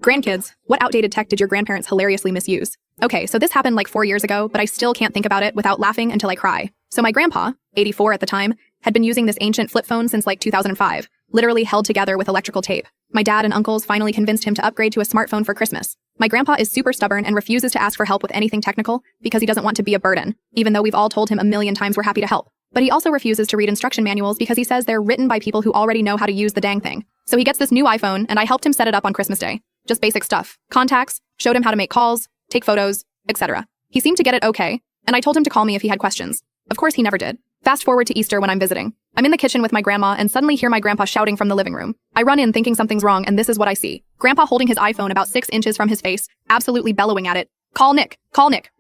Grandkids, what outdated tech did your grandparents hilariously misuse? Okay, so this happened like 4 years ago, but I still can't think about it without laughing until I cry. So my grandpa, 84 at the time, had been using this ancient flip phone since like 2005, literally held together with electrical tape. My dad and uncles finally convinced him to upgrade to a smartphone for Christmas. My grandpa is super stubborn and refuses to ask for help with anything technical because he doesn't want to be a burden, even though we've all told him a million times we're happy to help. But he also refuses to read instruction manuals because he says they're written by people who already know how to use the dang thing. So he gets this new iPhone, and I helped him set it up on Christmas Day. Just basic stuff. Contacts, showed him how to make calls, take photos, etc. He seemed to get it okay, and I told him to call me if he had questions. Of course, he never did. Fast forward to Easter when I'm visiting. I'm in the kitchen with my grandma and suddenly hear my grandpa shouting from the living room. I run in thinking something's wrong, and this is what I see. Grandpa holding his iPhone about 6 inches from his face, absolutely bellowing at it. Call Nick,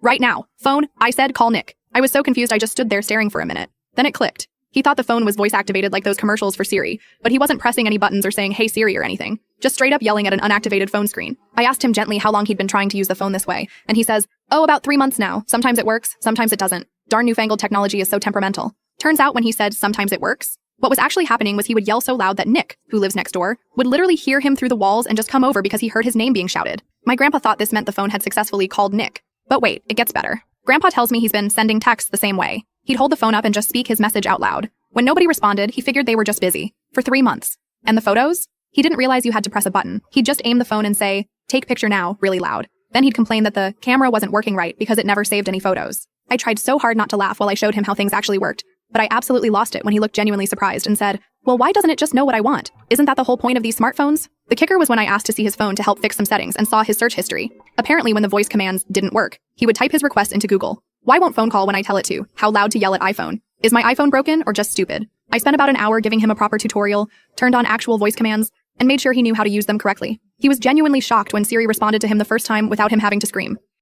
right now. Phone, I said call Nick. I was so confused I just stood there staring for a minute. Then it clicked. He thought the phone was voice activated like those commercials for Siri, but he wasn't pressing any buttons or saying, "Hey Siri" or anything. Just straight up yelling at an unactivated phone screen. I asked him gently how long he'd been trying to use the phone this way, and he says, "Oh, about 3 months now. Sometimes it works, sometimes it doesn't. Darn newfangled technology is so temperamental." Turns out when he said sometimes it works, what was actually happening was he would yell so loud that Nick, who lives next door, would literally hear him through the walls and just come over because he heard his name being shouted. My grandpa thought this meant the phone had successfully called Nick. But wait, it gets better. Grandpa tells me he's been sending texts the same way. He'd hold the phone up and just speak his message out loud. When nobody responded, he figured they were just busy. For 3 months. And the photos? He didn't realize you had to press a button. He'd just aim the phone and say, "Take picture now," really loud. Then he'd complain that the camera wasn't working right because it never saved any photos. I tried so hard not to laugh while I showed him how things actually worked, but I absolutely lost it when he looked genuinely surprised and said, "Well, why doesn't it just know what I want? Isn't that the whole point of these smartphones?" The kicker was when I asked to see his phone to help fix some settings and saw his search history. Apparently when the voice commands didn't work, he would type his request into Google. Why won't phone call when I tell it to? How loud to yell at iPhone? Is my iPhone broken or just stupid? I spent about an hour giving him a proper tutorial, turned on actual voice commands, and made sure he knew how to use them correctly. He was genuinely shocked when Siri responded to him the first time without him having to scream.